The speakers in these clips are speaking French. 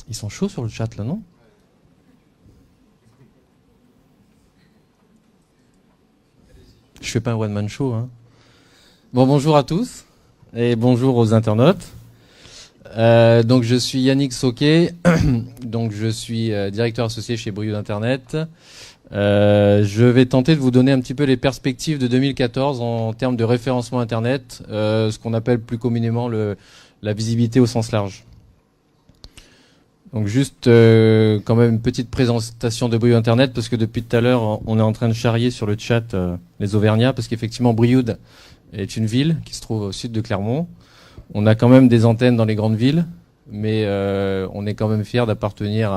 Ils sont chauds sur le chat là, non? Je fais pas un one-man show, hein. Bon, bonjour à tous et bonjour aux internautes. Donc je suis Yannick Sauquet, donc je suis directeur associé chez Brioude Internet. Je vais tenter de vous donner un petit peu les perspectives de 2014 en termes de référencement Internet, ce qu'on appelle plus communément la visibilité au sens large. Donc juste quand même une petite présentation de Brioude Internet, parce que depuis tout à l'heure on est en train de charrier sur le chat les Auvergnats, parce qu'effectivement Brioude est une ville qui se trouve au sud de Clermont. On a quand même des antennes dans les grandes villes, mais on est quand même fiers d'appartenir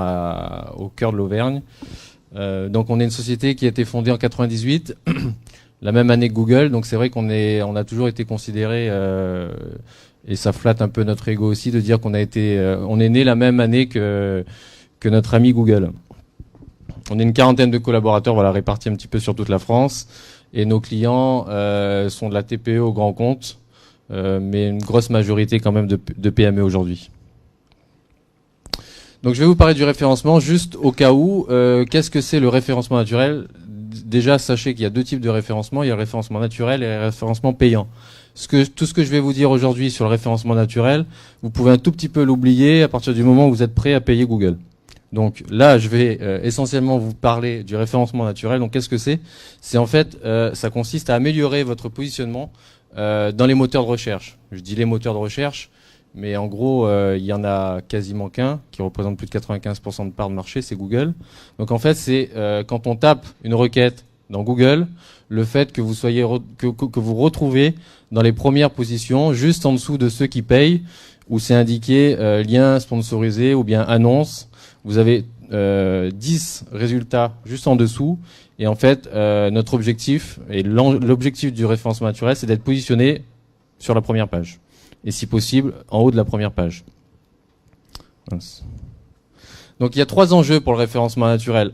au cœur de l'Auvergne. Donc on est une société qui a été fondée en 98, la même année que Google. Donc c'est vrai qu'on a toujours été considéré, et ça flatte un peu notre ego aussi, de dire on est né la même année que notre ami Google. On est une quarantaine de collaborateurs, voilà, répartis un petit peu sur toute la France, et nos clients sont de la TPE au grand compte. Mais une grosse majorité quand même de PME aujourd'hui. Donc je vais vous parler du référencement juste au cas où. Qu'est-ce que c'est le référencement naturel? Déjà, sachez qu'il y a deux types de référencement. Il y a le référencement naturel et le référencement payant. Tout ce que je vais vous dire aujourd'hui sur le référencement naturel, vous pouvez un tout petit peu l'oublier à partir du moment où vous êtes prêt à payer Google. Donc là, je vais essentiellement vous parler du référencement naturel. Donc qu'est-ce que c'est? C'est en fait, ça consiste à améliorer votre positionnement dans les moteurs de recherche. Je dis les moteurs de recherche, mais en gros, il y en a quasiment qu'un qui représente plus de 95% de part de marché, c'est Google. Donc en fait, c'est quand on tape une requête dans Google, le fait que vous soyez que vous retrouvez dans les premières positions, juste en dessous de ceux qui payent, où c'est indiqué lien sponsorisé ou bien annonce. Vous avez 10 résultats juste en dessous. Et en fait, notre objectif, et l'objectif du référencement naturel, c'est d'être positionné sur la première page. Et si possible, en haut de la première page. Donc il y a 3 enjeux pour le référencement naturel.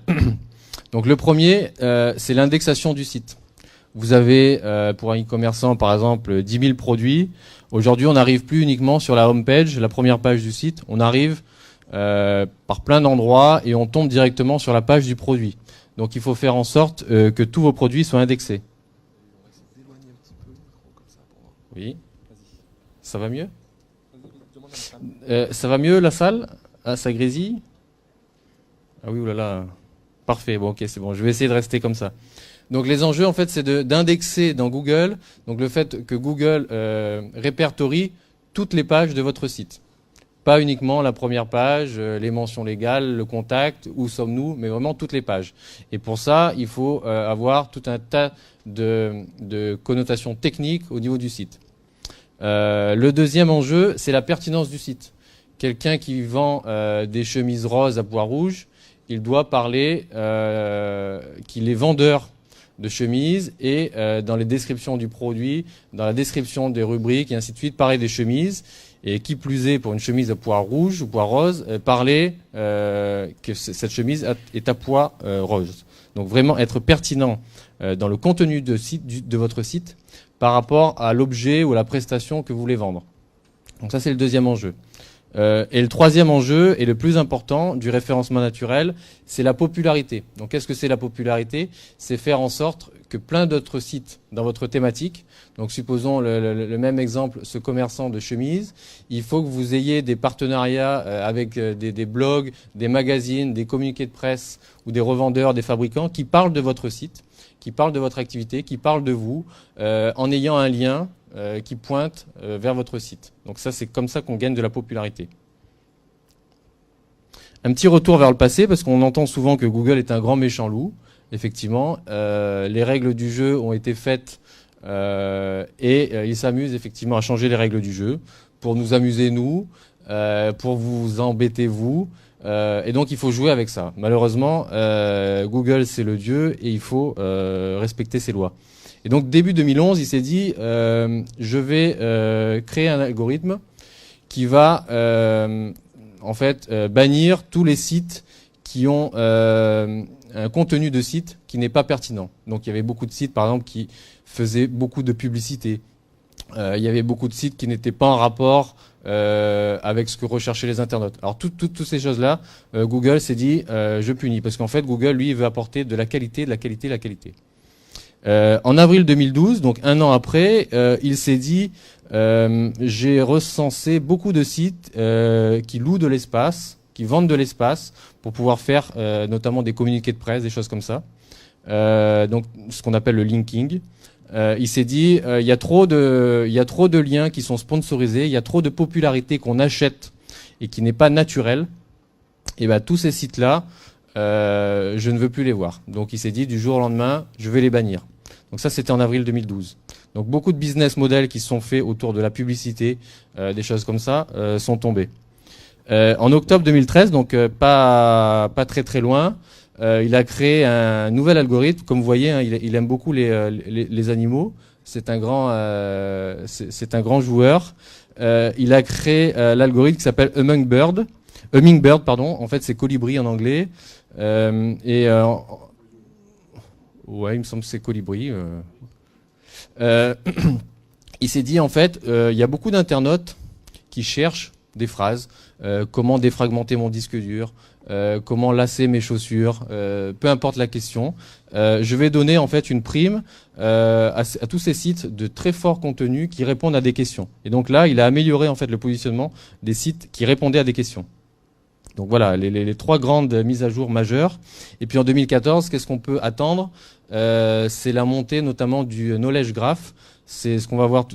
Donc le premier, c'est l'indexation du site. Vous avez, pour un e-commerçant par exemple, 10 000 produits. Aujourd'hui, on n'arrive plus uniquement sur la home page, la première page du site. On arrive par plein d'endroits et on tombe directement sur la page du produit. Donc il faut faire en sorte que tous vos produits soient indexés. Oui. Ça va mieux? Ça va mieux la salle? Ah, ça grésille? Ah oui, oulala. Parfait, bon ok, c'est bon. Je vais essayer de rester comme ça. Donc les enjeux, en fait, c'est d'indexer dans Google. Donc le fait que Google répertorie toutes les pages de votre site. Pas uniquement la première page, les mentions légales, le contact, où sommes-nous, mais vraiment toutes les pages. Et pour ça, il faut avoir tout un tas de connotations techniques au niveau du site. Le deuxième enjeu, c'est la pertinence du site. Quelqu'un qui vend des chemises roses à pois rouges, il doit parler qu'il est vendeur de chemises et dans les descriptions du produit, dans la description des rubriques et ainsi de suite, parler des chemises. Et qui plus est, pour une chemise à pois rouge ou pois rose, parler que cette chemise est à pois rose. Donc vraiment être pertinent dans le contenu de votre site par rapport à l'objet ou à la prestation que vous voulez vendre. Donc ça, c'est le deuxième enjeu. Et le troisième enjeu, et le plus important du référencement naturel, c'est la popularité. Donc qu'est-ce que c'est la popularité? C'est faire en sorte que plein d'autres sites dans votre thématique, donc supposons le même exemple, ce commerçant de chemises, il faut que vous ayez des partenariats avec des blogs, des magazines, des communiqués de presse ou des revendeurs, des fabricants qui parlent de votre site, qui parlent de votre activité, qui parlent de vous, en ayant un lien qui pointe vers votre site. Donc ça, c'est comme ça qu'on gagne de la popularité. Un petit retour vers le passé, parce qu'on entend souvent que Google est un grand méchant loup. Effectivement, les règles du jeu ont été faites et ils s'amusent effectivement à changer les règles du jeu pour nous amuser nous, pour vous embêter vous. Et donc il faut jouer avec ça. Malheureusement, Google c'est le dieu et il faut respecter ses lois. Et donc début 2011, il s'est dit je vais créer un algorithme qui va en fait bannir tous les sites qui ont un contenu de site qui n'est pas pertinent. Donc il y avait beaucoup de sites par exemple qui faisaient beaucoup de publicité. Il y avait beaucoup de sites qui n'étaient pas en rapport avec ce que recherchaient les internautes. Alors toutes ces choses-là, Google s'est dit je punis, parce qu'en fait Google lui il veut apporter de la qualité, de la qualité, de la qualité. En avril 2012, donc un an après, il s'est dit j'ai recensé beaucoup de sites qui louent de l'espace, qui vendent de l'espace pour pouvoir faire notamment des communiqués de presse, des choses comme ça. Donc ce qu'on appelle le linking. Il s'est dit il y a trop de liens qui sont sponsorisés, il y a trop de popularité qu'on achète et qui n'est pas naturelle. Et ben tous ces sites-là, je ne veux plus les voir. Donc il s'est dit du jour au lendemain, je vais les bannir. Donc ça c'était en avril 2012. Donc beaucoup de business models qui sont faits autour de la publicité, des choses comme ça, sont tombés. En octobre 2013, donc pas très très loin. Il a créé un nouvel algorithme. Comme vous voyez, hein, il aime beaucoup les animaux. C'est un grand joueur. Il a créé l'algorithme qui s'appelle Hummingbird. Hummingbird, pardon. En fait, c'est colibri en anglais. Ouais, il me semble que c'est colibri. Il s'est dit en fait, il y a beaucoup d'internautes qui cherchent des phrases. Comment défragmenter mon disque dur, comment lasser mes chaussures, peu importe la question. Je vais donner en fait une prime à tous ces sites de très fort contenu qui répondent à des questions. Et donc là, il a amélioré en fait le positionnement des sites qui répondaient à des questions. Donc voilà, les trois grandes mises à jour majeures. Et puis en 2014, qu'est-ce qu'on peut attendre? C'est la montée notamment du knowledge graph. C'est ce qu'on va voir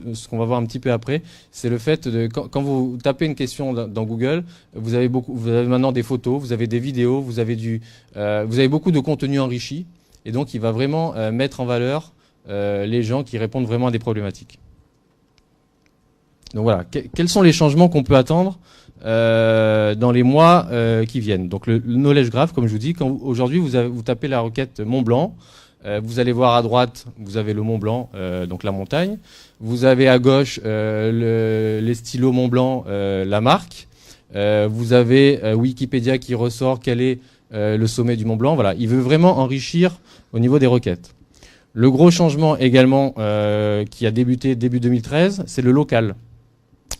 un petit peu après. C'est le fait de quand vous tapez une question dans Google, vous avez maintenant des photos, vous avez des vidéos, vous avez beaucoup de contenu enrichi, et donc il va vraiment mettre en valeur les gens qui répondent vraiment à des problématiques. Donc voilà, quels sont les changements qu'on peut attendre dans les mois qui viennent? Donc le knowledge graph, comme je vous dis, aujourd'hui vous tapez la requête Mont Blanc. Vous allez voir à droite, vous avez le Mont Blanc, donc la montagne. Vous avez à gauche les stylos Mont Blanc, la marque. Vous avez Wikipédia qui ressort quel est le sommet du Mont Blanc. Voilà, il veut vraiment enrichir au niveau des requêtes. Le gros changement également qui a débuté début 2013, c'est le local.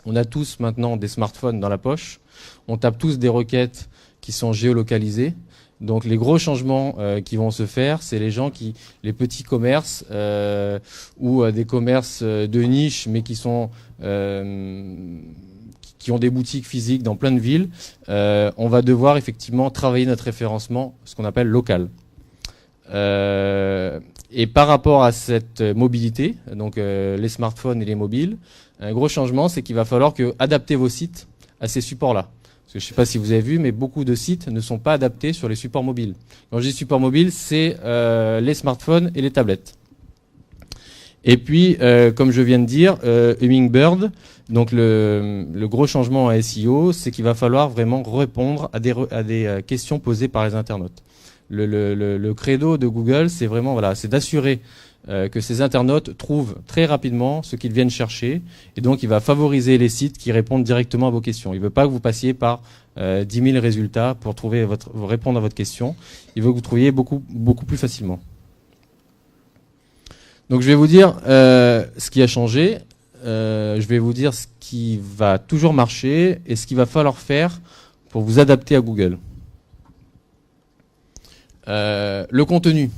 On a tous maintenant des smartphones dans la poche. On tape tous des requêtes qui sont géolocalisées. Donc les gros changements qui vont se faire, c'est les petits commerces ou des commerces de niche, mais qui ont des boutiques physiques dans plein de villes. On va devoir effectivement travailler notre référencement, ce qu'on appelle local. Et par rapport à cette mobilité, donc les smartphones et les mobiles, un gros changement, c'est qu'il va falloir adapter vos sites à ces supports-là. Parce que je ne sais pas si vous avez vu, mais beaucoup de sites ne sont pas adaptés sur les supports mobiles. Quand je dis support mobile, c'est les smartphones et les tablettes. Et puis, comme je viens de dire, Hummingbird, donc le gros changement à SEO, c'est qu'il va falloir vraiment répondre à des questions posées par les internautes. Le credo de Google, c'est vraiment c'est d'assurer que ces internautes trouvent très rapidement ce qu'ils viennent chercher, et donc il va favoriser les sites qui répondent directement à vos questions. Il ne veut pas que vous passiez par 10 000 résultats pour répondre à votre question. Il veut que vous trouviez beaucoup plus facilement. Donc je vais vous dire ce qui a changé, je vais vous dire ce qui va toujours marcher et ce qu'il va falloir faire pour vous adapter à Google. Le contenu.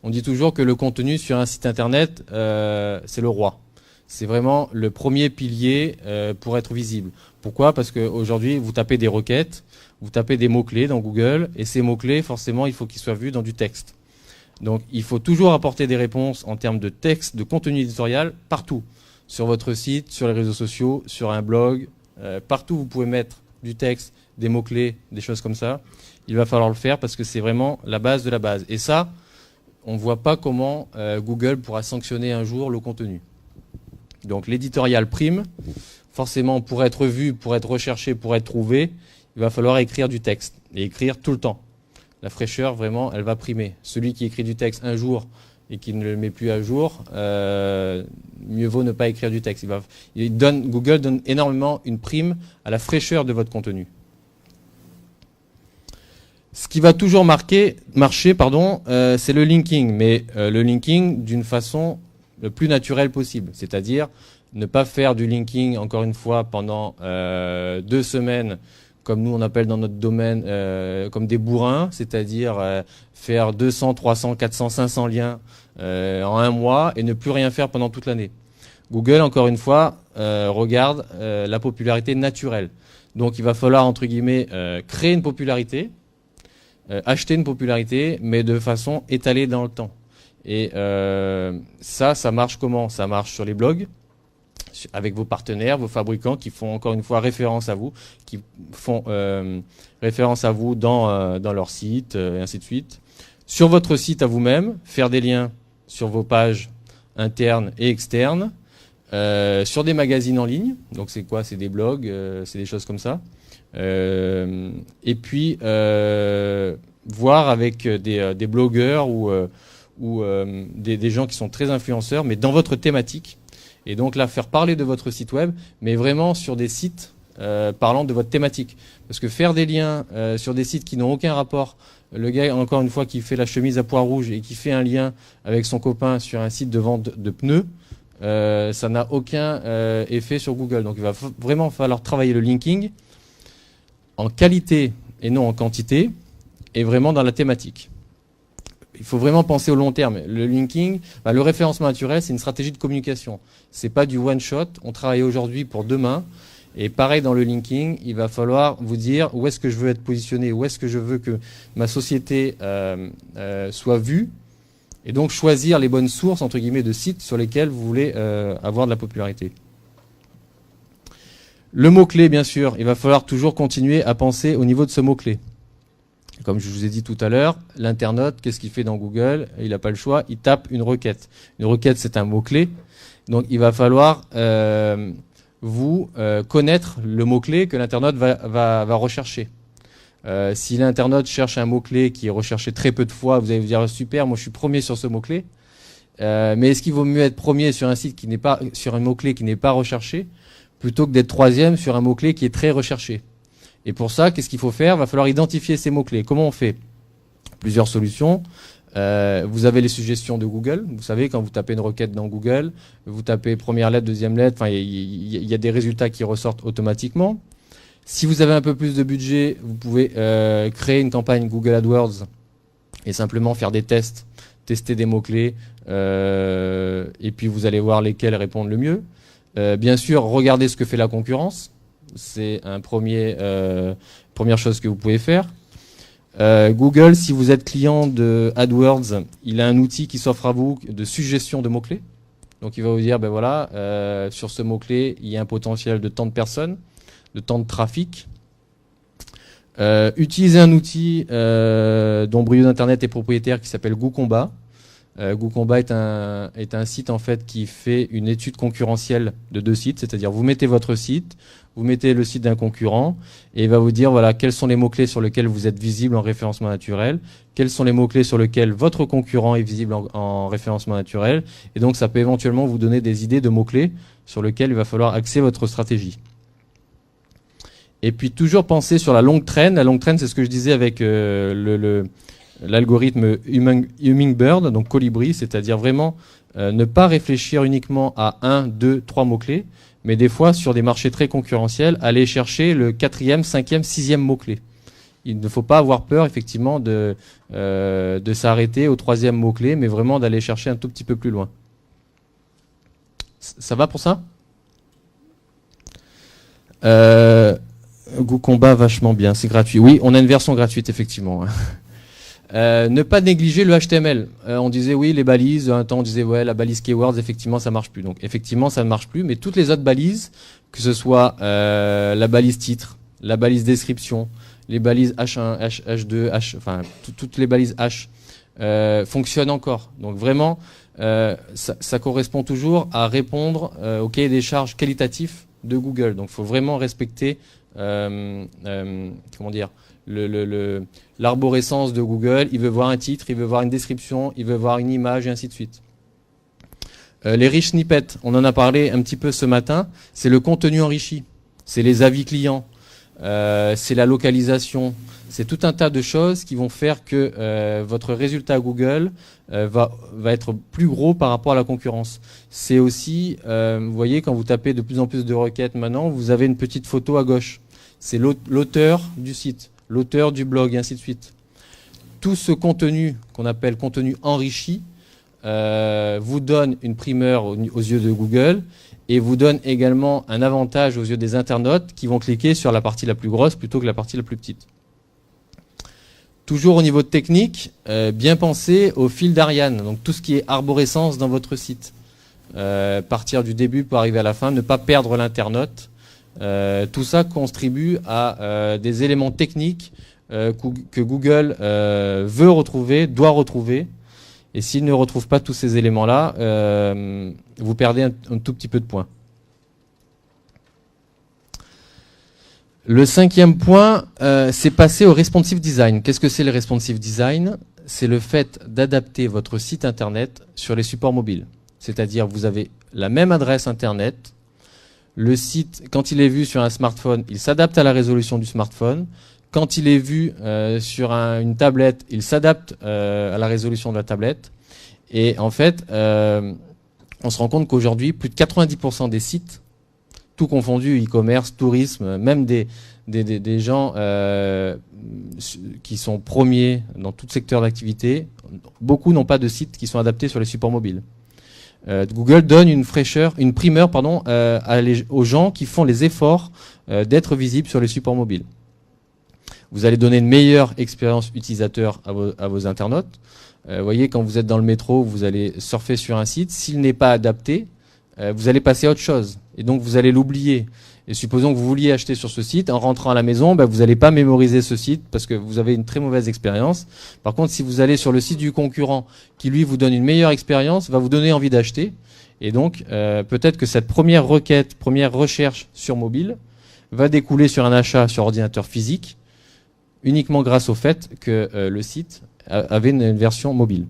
On dit toujours que le contenu sur un site internet, c'est le roi. C'est vraiment le premier pilier pour être visible. Pourquoi? Parce qu'aujourd'hui, vous tapez des requêtes, vous tapez des mots-clés dans Google, et ces mots-clés, forcément, il faut qu'ils soient vus dans du texte. Donc, il faut toujours apporter des réponses en termes de texte, de contenu éditorial, partout. Sur votre site, sur les réseaux sociaux, sur un blog, partout vous pouvez mettre du texte, des mots-clés, des choses comme ça. Il va falloir le faire parce que c'est vraiment la base de la base. Et ça, on ne voit pas comment Google pourra sanctionner un jour le contenu. Donc l'éditorial prime. Forcément, pour être vu, pour être recherché, pour être trouvé, il va falloir écrire du texte. Et écrire tout le temps. La fraîcheur, vraiment, elle va primer. Celui qui écrit du texte un jour et qui ne le met plus à jour, mieux vaut ne pas écrire du texte. Google donne énormément une prime à la fraîcheur de votre contenu. Ce qui va toujours marcher, c'est le linking, mais le linking d'une façon le plus naturelle possible, c'est-à-dire Ne pas faire du linking, encore une fois, pendant 2 semaines, comme nous on appelle dans notre domaine, comme des bourrins, c'est-à-dire faire 200, 300, 400, 500 liens en un mois et ne plus rien faire pendant toute l'année. Google, encore une fois, regarde la popularité naturelle. Donc il va falloir, entre guillemets, créer une popularité, acheter une popularité, mais de façon étalée dans le temps. Et ça marche comment? Ça marche sur les blogs, avec vos partenaires, vos fabricants qui font encore une fois référence à vous, qui font référence à vous dans leur site, et ainsi de suite. Sur votre site à vous-même, faire des liens sur vos pages internes et externes, sur des magazines en ligne, donc c'est quoi? C'est des blogs, c'est des choses comme ça. Et puis voir avec des blogueurs ou des gens qui sont très influenceurs, mais dans votre thématique. Et donc là, faire parler de votre site web, mais vraiment sur des sites parlant de votre thématique. Parce que faire des liens sur des sites qui n'ont aucun rapport, le gars, encore une fois, qui fait la chemise à pois rouge et qui fait un lien avec son copain sur un site de vente de pneus, ça n'a aucun effet sur Google. Donc il va vraiment falloir travailler le linking en qualité et non en quantité, et vraiment dans la thématique. Il faut vraiment penser au long terme. Le linking, le référencement naturel, c'est une stratégie de communication. C'est pas du one shot. On travaille aujourd'hui pour demain. Et pareil dans le linking, il va falloir vous dire où est-ce que je veux être positionné, où est-ce que je veux que ma société soit vue. Et donc choisir les bonnes sources, entre guillemets, de sites sur lesquels vous voulez avoir de la popularité. Le mot-clé, bien sûr, il va falloir toujours continuer à penser au niveau de ce mot-clé. Comme je vous ai dit tout à l'heure, l'internaute, qu'est-ce qu'il fait dans Google? Il n'a pas le choix, il tape une requête. Une requête, c'est un mot-clé. Donc, il va falloir vous connaître le mot-clé que l'internaute va rechercher. Si l'internaute cherche un mot-clé qui est recherché très peu de fois, vous allez vous dire super, moi je suis premier sur ce mot-clé. Mais est-ce qu'il vaut mieux être premier sur un site qui n'est pas sur un mot-clé qui n'est pas recherché, plutôt que d'être troisième sur un mot-clé qui est très recherché? Et pour ça, qu'est-ce qu'il faut faire? Il va falloir identifier ces mots-clés. Comment on fait? Plusieurs solutions. Vous avez les suggestions de Google. Vous savez, quand vous tapez une requête dans Google, vous tapez première lettre, deuxième lettre, il y a des résultats qui ressortent automatiquement. Si vous avez un peu plus de budget, vous pouvez créer une campagne Google AdWords et simplement faire des tests, tester des mots-clés, et puis vous allez voir lesquels répondent le mieux. Bien sûr, regardez ce que fait la concurrence. C'est première chose que vous pouvez faire. Google, si vous êtes client de AdWords, il a un outil qui s'offre à vous de suggestion de mots-clés. Donc il va vous dire, ben voilà, sur ce mot-clé, il y a un potentiel de tant de personnes, de tant de trafic. Utilisez un outil dont Brio d'Internet est propriétaire qui s'appelle GoCombat. GoCombat est un site en fait qui fait une étude concurrentielle de 2 sites, c'est-à-dire vous mettez votre site, vous mettez le site d'un concurrent et il va vous dire voilà quels sont les mots-clés sur lesquels vous êtes visible en référencement naturel, quels sont les mots-clés sur lesquels votre concurrent est visible en référencement naturel, et donc ça peut éventuellement vous donner des idées de mots-clés sur lesquels il va falloir axer votre stratégie. Et puis toujours penser sur la longue traîne. La longue traîne, c'est ce que je disais avec l'algorithme Hummingbird, donc colibri, c'est-à-dire vraiment ne pas réfléchir uniquement à 1, 2, 3 mots-clés, mais des fois sur des marchés très concurrentiels, aller chercher le 4e, 5e, 6e mot-clé. Il ne faut pas avoir peur effectivement de s'arrêter au 3e mot-clé, mais vraiment d'aller chercher un tout petit peu plus loin. Ça va pour ça? GoCombat, vachement bien, c'est gratuit. Oui, on a une version gratuite effectivement. Ne pas négliger le HTML. On disait oui, les balises, un temps on disait ouais, la balise keywords, effectivement ça marche plus. Donc effectivement ça ne marche plus, mais toutes les autres balises, que ce soit la balise titre, la balise description, les balises H1, H2, enfin toutes les balises H fonctionnent encore. Donc vraiment, ça correspond toujours à répondre au cahier des charges qualitatif de Google. Donc il faut vraiment respecter comment dire, l'arborescence de Google. Il veut voir un titre, il veut voir une description, il veut voir une image et ainsi de suite. Les rich snippets, on en a parlé un petit peu ce matin, c'est le contenu enrichi, c'est les avis clients, c'est la localisation, c'est tout un tas de choses qui vont faire que votre résultat Google va être plus gros par rapport à la concurrence. C'est aussi, vous voyez, quand vous tapez de plus en plus de requêtes maintenant, vous avez une petite photo à gauche. C'est l'auteur du site, l'auteur du blog, et ainsi de suite. Tout ce contenu qu'on appelle contenu enrichi vous donne une primeur aux yeux de Google et vous donne également un avantage aux yeux des internautes qui vont cliquer sur la partie la plus grosse plutôt que la partie la plus petite. Toujours au niveau de technique, bien penser au fil d'Ariane, donc tout ce qui est arborescence dans votre site. Partir du début pour arriver à la fin, ne pas perdre l'internaute. Tout ça contribue à des éléments techniques que Google veut retrouver, doit retrouver. Et s'il ne retrouve pas tous ces éléments-là, vous perdez un tout petit peu de points. Le 5e point, c'est passer au responsive design. Qu'est-ce que c'est le responsive design? C'est le fait d'adapter votre site internet sur les supports mobiles. C'est-à-dire, vous avez la même adresse internet. Le site, quand il est vu sur un smartphone, il s'adapte à la résolution du smartphone. Quand il est vu sur une tablette, il s'adapte à la résolution de la tablette. Et en fait, on se rend compte qu'aujourd'hui, plus de 90% des sites, tout confondu, e-commerce, tourisme, même des gens qui sont premiers dans tout secteur d'activité, beaucoup n'ont pas de sites qui sont adaptés sur les supports mobiles. Google donne une primeur aux gens qui font les efforts d'être visibles sur les supports mobiles. Vous allez donner une meilleure expérience utilisateur à vos internautes. Vous voyez, quand vous êtes dans le métro, vous allez surfer sur un site. S'il n'est pas adapté, vous allez passer à autre chose. Et donc, vous allez l'oublier. Et supposons que vous vouliez acheter sur ce site. En rentrant à la maison, vous n'allez pas mémoriser ce site parce que vous avez une très mauvaise expérience. Par contre, si vous allez sur le site du concurrent qui, lui, vous donne une meilleure expérience, va vous donner envie d'acheter. Et donc, peut-être que cette première requête, première recherche sur mobile va découler sur un achat sur ordinateur physique uniquement grâce au fait que le site avait une version mobile.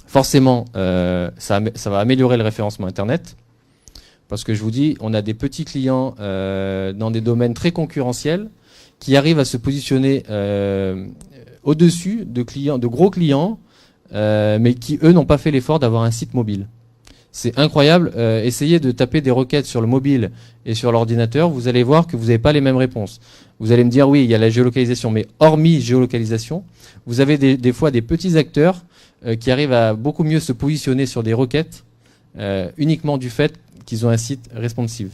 Forcément, ça va améliorer le référencement Internet, parce que je vous dis, on a des petits clients dans des domaines très concurrentiels qui arrivent à se positionner au-dessus de gros clients, mais qui, eux, n'ont pas fait l'effort d'avoir un site mobile. C'est incroyable. Essayez de taper des requêtes sur le mobile et sur l'ordinateur, vous allez voir que vous n'avez pas les mêmes réponses. Vous allez me dire, oui, il y a la géolocalisation, mais hormis géolocalisation, vous avez des fois des petits acteurs qui arrivent à beaucoup mieux se positionner sur des requêtes uniquement du fait qu'ils ont un site responsive.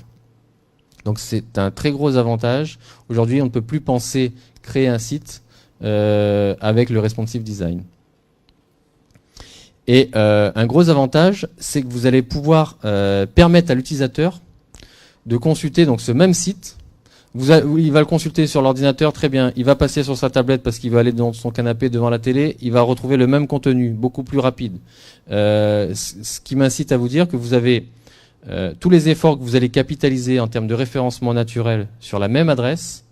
Donc c'est un très gros avantage. Aujourd'hui, on ne peut plus penser créer un site avec le responsive design. Et un gros avantage, c'est que vous allez pouvoir permettre à l'utilisateur de consulter donc ce même site. Il va le consulter sur l'ordinateur, très bien. Il va passer sur sa tablette parce qu'il va aller dans son canapé devant la télé. Il va retrouver le même contenu, beaucoup plus rapide. Ce qui m'incite à vous dire que vous avez tous les efforts que vous allez capitaliser en termes de référencement naturel sur la même adresse.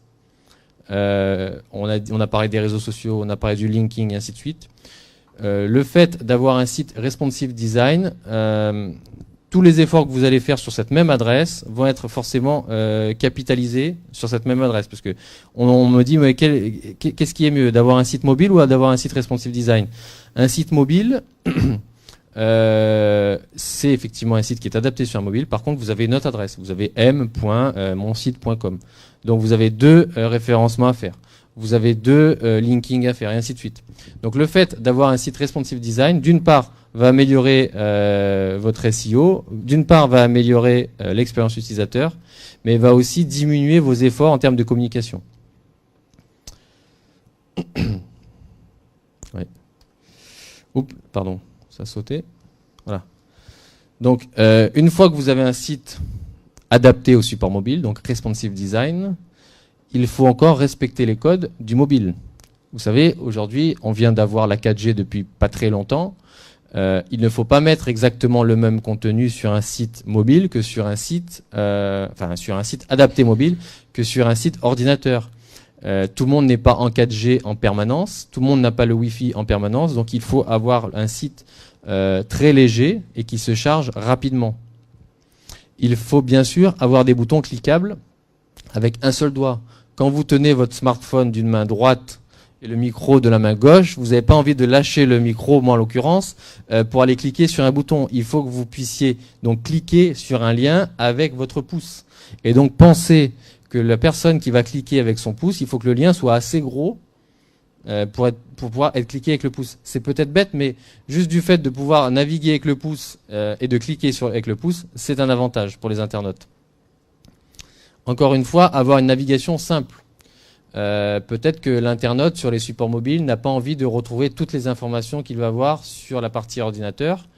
On a parlé des réseaux sociaux, on a parlé du linking et ainsi de suite. Le fait d'avoir un site responsive design, tous les efforts que vous allez faire sur cette même adresse vont être forcément capitalisés sur cette même adresse. Parce que on me dit, mais qu'est-ce qui est mieux, d'avoir un site mobile ou d'avoir un site responsive design? Un site mobile, c'est effectivement un site qui est adapté sur un mobile. Par contre, vous avez une autre adresse. Vous avez m.monsite.com. Donc, vous avez deux référencements à faire. Vous avez deux linking à faire, et ainsi de suite. Donc, le fait d'avoir un site responsive design, d'une part, va améliorer votre SEO, d'une part, va améliorer l'expérience utilisateur, mais va aussi diminuer vos efforts en termes de communication. Ouais. Oups, pardon, ça a sauté. Voilà. Donc, une fois que vous avez un site adapté au support mobile, donc responsive design, il faut encore respecter les codes du mobile. Vous savez, aujourd'hui, on vient d'avoir la 4G depuis pas très longtemps. Il ne faut pas mettre exactement le même contenu sur un site mobile que sur un site, sur un site adapté mobile que sur un site ordinateur. Tout le monde n'est pas en 4G en permanence, tout le monde n'a pas le Wi-Fi en permanence, donc il faut avoir un site très léger et qui se charge rapidement. Il faut bien sûr avoir des boutons cliquables avec un seul doigt. quand vous tenez votre smartphone d'une main droite et le micro de la main gauche, vous n'avez pas envie de lâcher le micro, moi en l'occurrence, pour aller cliquer sur un bouton. Il faut que vous puissiez donc cliquer sur un lien avec votre pouce. Et donc pensez que la personne qui va cliquer avec son pouce, il faut que le lien soit assez gros pour pouvoir être cliqué avec le pouce. C'est peut-être bête, mais juste du fait de pouvoir naviguer avec le pouce et de cliquer avec le pouce, c'est un avantage pour les internautes. Encore une fois, avoir une navigation simple. Peut-être que l'internaute sur les supports mobiles n'a pas envie de retrouver toutes les informations qu'il va avoir sur la partie ordinateur.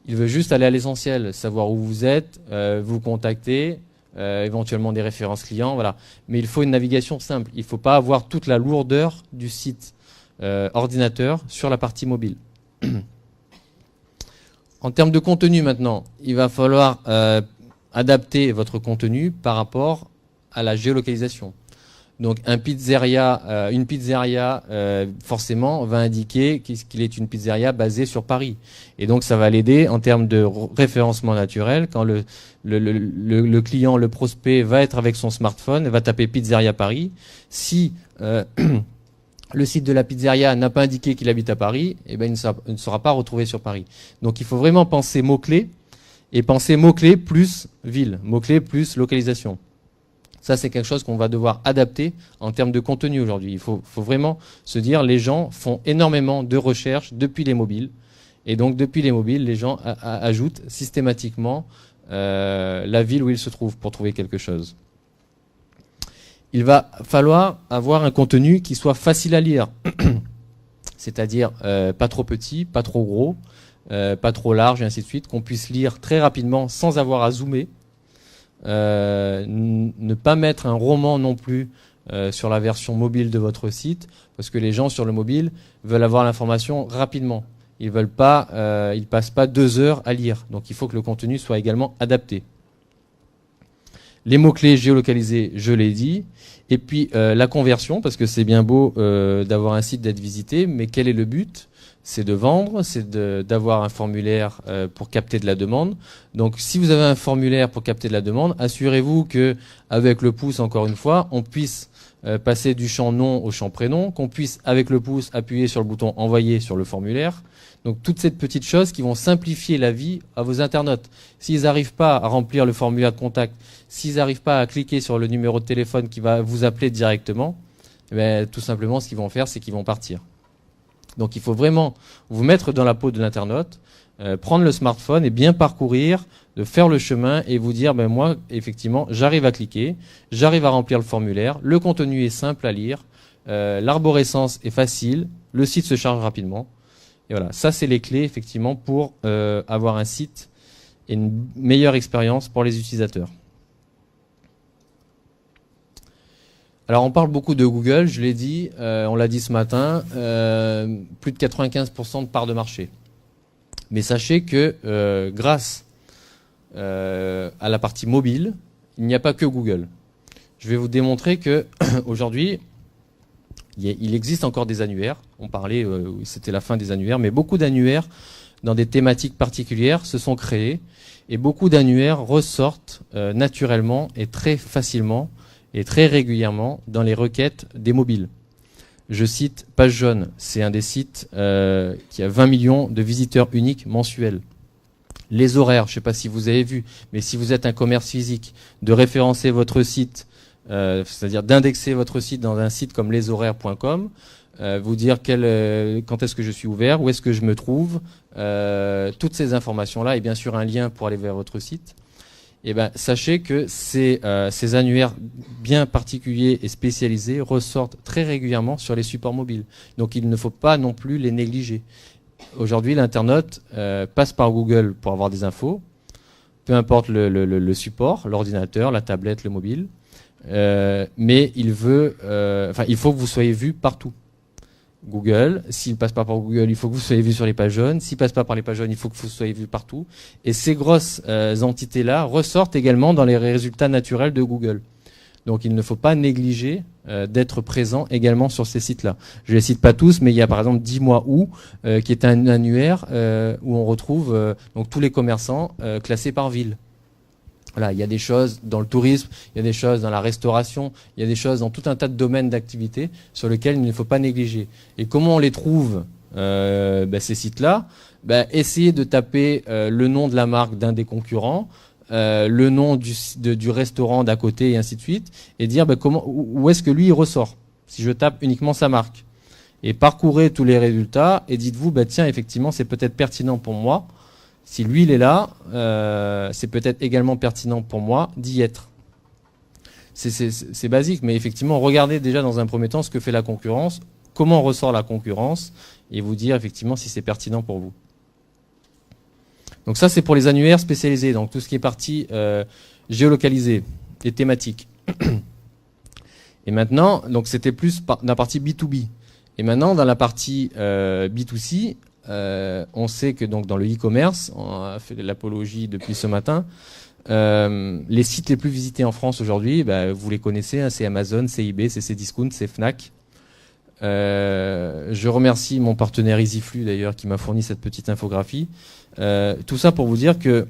Il veut juste aller à l'essentiel, savoir où vous êtes, vous contacter, éventuellement des références clients, voilà. Mais il faut une navigation simple. Il ne faut pas avoir toute la lourdeur du site ordinateur sur la partie mobile. En termes de contenu maintenant, il va falloir adapter votre contenu par rapport à la géolocalisation. Donc une pizzeria forcément va indiquer qu'il est une pizzeria basée sur Paris. Et donc ça va l'aider en termes de référencement naturel. Quand le client, le prospect va être avec son smartphone, va taper pizzeria Paris. Si le site de la pizzeria n'a pas indiqué qu'il habite à Paris, eh ben il ne sera pas retrouvé sur Paris. Donc il faut vraiment penser mots-clés et penser mots-clés plus ville, mots-clés plus localisation. Ça, c'est quelque chose qu'on va devoir adapter en termes de contenu aujourd'hui. Il faut vraiment se dire, les gens font énormément de recherches depuis les mobiles. Et donc, depuis les mobiles, les gens ajoutent systématiquement la ville où ils se trouvent pour trouver quelque chose. Il va falloir avoir un contenu qui soit facile à lire. C'est-à-dire pas trop petit, pas trop gros, pas trop large, et ainsi de suite, qu'on puisse lire très rapidement sans avoir à zoomer. Ne pas mettre un roman non plus sur la version mobile de votre site, parce que les gens sur le mobile veulent avoir l'information rapidement. Ils passent pas 2 heures à lire. Donc il faut que le contenu soit également adapté. Les mots-clés géolocalisés, je l'ai dit. Et puis la conversion, parce que c'est bien beau d'avoir un site, d'être visité, mais quel est le but ? C'est de vendre, c'est d'avoir un formulaire pour capter de la demande. Donc si vous avez un formulaire pour capter de la demande, assurez-vous que avec le pouce, encore une fois, on puisse passer du champ nom au champ prénom, qu'on puisse avec le pouce appuyer sur le bouton envoyer sur le formulaire. Donc toutes ces petites choses qui vont simplifier la vie à vos internautes. S'ils n'arrivent pas à remplir le formulaire de contact, s'ils n'arrivent pas à cliquer sur le numéro de téléphone qui va vous appeler directement, eh bien, tout simplement ce qu'ils vont faire, c'est qu'ils vont partir. Donc il faut vraiment vous mettre dans la peau de l'internaute, prendre le smartphone et bien parcourir, de faire le chemin et vous dire, ben moi, effectivement, j'arrive à cliquer, j'arrive à remplir le formulaire, le contenu est simple à lire, l'arborescence est facile, le site se charge rapidement. Et voilà, ça c'est les clés effectivement pour avoir un site et une meilleure expérience pour les utilisateurs. Alors on parle beaucoup de Google, je l'ai dit, on l'a dit ce matin, plus de 95% de part de marché. Mais sachez que grâce à la partie mobile, il n'y a pas que Google. Je vais vous démontrer que aujourd'hui, il existe encore des annuaires. On parlait, c'était la fin des annuaires, mais beaucoup d'annuaires dans des thématiques particulières se sont créés et beaucoup d'annuaires ressortent naturellement et très facilement et très régulièrement dans les requêtes des mobiles. Je cite Page Jaune, c'est un des sites qui a 20 millions de visiteurs uniques mensuels. Les horaires, je ne sais pas si vous avez vu, mais si vous êtes un commerce physique, de référencer votre site, c'est-à-dire d'indexer votre site dans un site comme leshoraires.com, vous dire quand est-ce que je suis ouvert, où est-ce que je me trouve, toutes ces informations-là, et bien sûr un lien pour aller vers votre site. Eh ben, sachez que ces annuaires bien particuliers et spécialisés ressortent très régulièrement sur les supports mobiles. Donc il ne faut pas non plus les négliger. Aujourd'hui, l'internaute passe par Google pour avoir des infos, peu importe le support, l'ordinateur, la tablette, le mobile, mais il faut que vous soyez vu partout. Google, s'il ne passe pas par Google, il faut que vous soyez vu sur les pages jaunes. S'il ne passe pas par les pages jaunes, il faut que vous soyez vu partout. Et ces grosses entités-là ressortent également dans les résultats naturels de Google. Donc il ne faut pas négliger d'être présent également sur ces sites-là. Je ne les cite pas tous, mais il y a par exemple 10 mois où, qui est un annuaire où on retrouve donc tous les commerçants classés par ville. Voilà, il y a des choses dans le tourisme, il y a des choses dans la restauration, il y a des choses dans tout un tas de domaines d'activité sur lesquels il ne faut pas négliger. Et comment on les trouve, ces sites-là? Essayez de taper le nom de la marque d'un des concurrents, le nom du restaurant d'à côté et ainsi de suite, et dire où est-ce que lui il ressort, si je tape uniquement sa marque. Et parcourez tous les résultats et dites-vous, tiens, effectivement, c'est peut-être pertinent pour moi. Si lui, il est là, c'est peut-être également pertinent pour moi d'y être. C'est basique, mais effectivement, regardez déjà dans un premier temps ce que fait la concurrence, comment ressort la concurrence, et vous dire effectivement si c'est pertinent pour vous. Donc ça, c'est pour les annuaires spécialisés, donc tout ce qui est partie géolocalisée et thématique. Et maintenant, donc c'était plus dans la partie B2B. Et maintenant, dans la partie B2C, on sait que donc dans le e-commerce, on a fait de l'apologie depuis ce matin, les sites les plus visités en France aujourd'hui, vous les connaissez, hein, c'est Amazon, c'est eBay, c'est Cdiscount, c'est Fnac. Je remercie mon partenaire EasyFlux d'ailleurs qui m'a fourni cette petite infographie. Tout ça pour vous dire que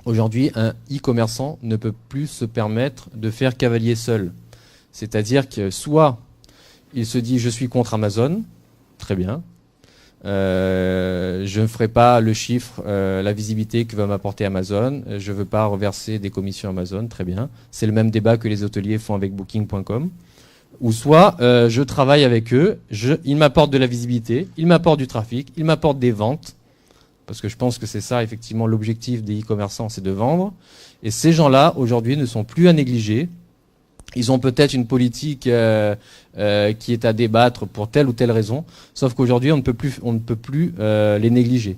aujourd'hui, un e-commerçant ne peut plus se permettre de faire cavalier seul. C'est-à-dire que soit il se dit je suis contre Amazon, très bien. Je ne ferai pas le chiffre, la visibilité que va m'apporter Amazon. Je ne veux pas reverser des commissions Amazon, très bien. C'est le même débat que les hôteliers font avec Booking.com. Ou soit je travaille avec eux, ils m'apportent de la visibilité, ils m'apportent du trafic, ils m'apportent des ventes. Parce que je pense que c'est ça effectivement l'objectif des e-commerçants, c'est de vendre. Et ces gens-là aujourd'hui ne sont plus à négliger. Ils ont peut-être une politique qui est à débattre pour telle ou telle raison, sauf qu'aujourd'hui on ne peut plus les négliger.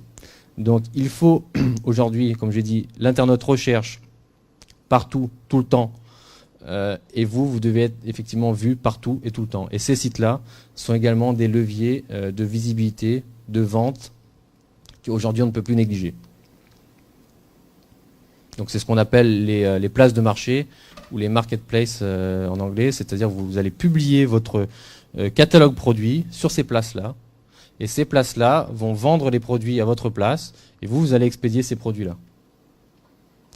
Donc il faut aujourd'hui, comme j'ai dit, l'internaute recherche partout, tout le temps, et vous devez être effectivement vu partout et tout le temps. Et ces sites-là sont également des leviers de visibilité, de vente, qu'aujourd'hui on ne peut plus négliger. Donc c'est ce qu'on appelle les places de marché ou les marketplaces en anglais, c'est-à-dire vous allez publier votre catalogue produit sur ces places-là, et ces places-là vont vendre les produits à votre place, et vous allez expédier ces produits-là.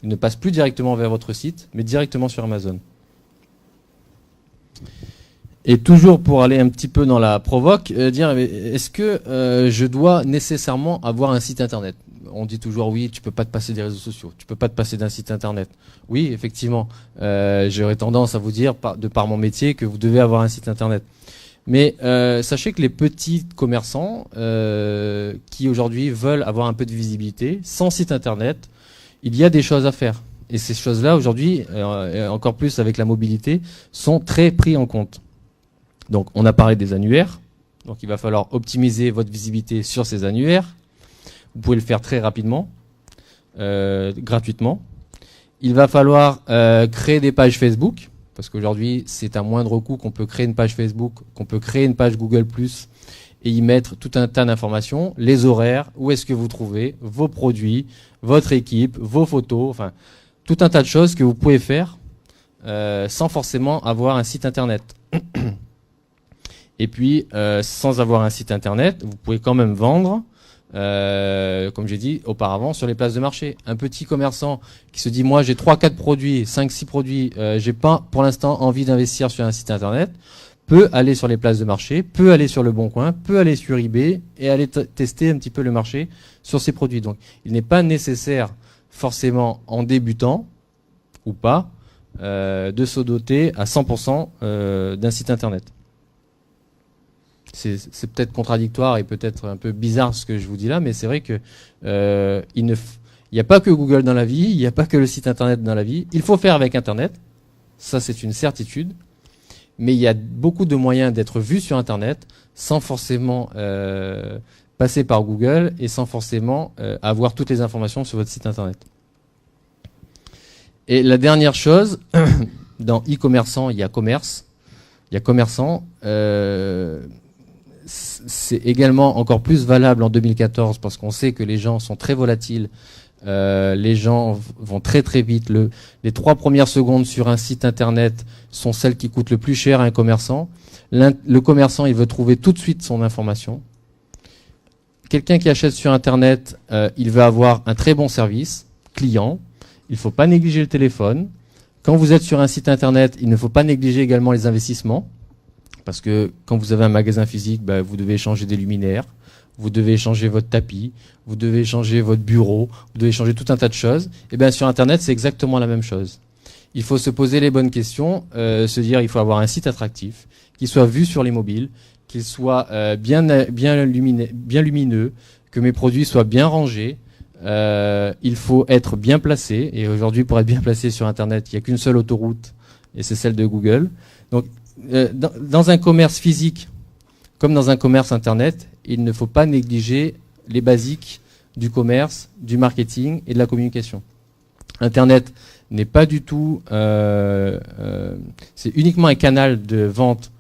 Ils ne passent plus directement vers votre site, mais directement sur Amazon. Et toujours pour aller un petit peu dans la provoque, dire est-ce que je dois nécessairement avoir un site internet? On dit toujours oui, tu peux pas te passer des réseaux sociaux, tu peux pas te passer d'un site internet. Oui, effectivement, j'aurais tendance à vous dire, de par mon métier, que vous devez avoir un site internet. Mais sachez que les petits commerçants qui aujourd'hui veulent avoir un peu de visibilité, sans site internet, il y a des choses à faire. Et ces choses-là, aujourd'hui, encore plus avec la mobilité, sont très pris en compte. Donc, on a parlé des annuaires. Donc, il va falloir optimiser votre visibilité sur ces annuaires. Vous pouvez le faire très rapidement, gratuitement. Il va falloir créer des pages Facebook, parce qu'aujourd'hui, c'est à moindre coût qu'on peut créer une page Facebook, qu'on peut créer une page Google+, et y mettre tout un tas d'informations, les horaires, où est-ce que vous trouvez, vos produits, votre équipe, vos photos, enfin, tout un tas de choses que vous pouvez faire sans forcément avoir un site internet. Et puis, sans avoir un site internet, vous pouvez quand même vendre, comme j'ai dit auparavant, sur les places de marché. Un petit commerçant qui se dit, moi j'ai 3-4 produits, 5-6 produits, j'ai pas pour l'instant envie d'investir sur un site internet, peut aller sur les places de marché, peut aller sur Le Bon Coin, peut aller sur eBay et aller tester un petit peu le marché sur ces produits. Donc, il n'est pas nécessaire forcément en débutant, ou pas, de se doter à 100% d'un site internet. C'est peut-être contradictoire et peut-être un peu bizarre ce que je vous dis là, mais c'est vrai que il n'y a pas que Google dans la vie, il n'y a pas que le site internet dans la vie. Il faut faire avec internet, ça c'est une certitude, mais il y a beaucoup de moyens d'être vu sur internet sans forcément passer par Google et sans forcément avoir toutes les informations sur votre site internet. Et la dernière chose, dans e-commerçant, il y a commerce, il y a commerçant. C'est également encore plus valable en 2014 parce qu'on sait que les gens sont très volatiles, les gens vont très très vite. Les 3 premières secondes sur un site internet sont celles qui coûtent le plus cher à un commerçant. Le commerçant, il veut trouver tout de suite son information. Quelqu'un qui achète sur internet, il veut avoir un très bon service client il ne faut pas négliger le téléphone. Quand vous êtes sur un site internet, il ne faut pas négliger également les investissements. Parce que quand vous avez un magasin physique, vous devez changer des luminaires, vous devez changer votre tapis, vous devez changer votre bureau, vous devez changer tout un tas de choses. Et bien sur internet, c'est exactement la même chose. Il faut se poser les bonnes questions, se dire il faut avoir un site attractif, qui soit vu sur les mobiles, qu'il soit bien lumineux, que mes produits soient bien rangés. Il faut être bien placé. Et aujourd'hui, pour être bien placé sur internet, il n'y a qu'une seule autoroute, et c'est celle de Google. Donc, dans un commerce physique, comme dans un commerce internet, il ne faut pas négliger les basiques du commerce, du marketing et de la communication. Internet n'est pas du tout... c'est uniquement un canal de vente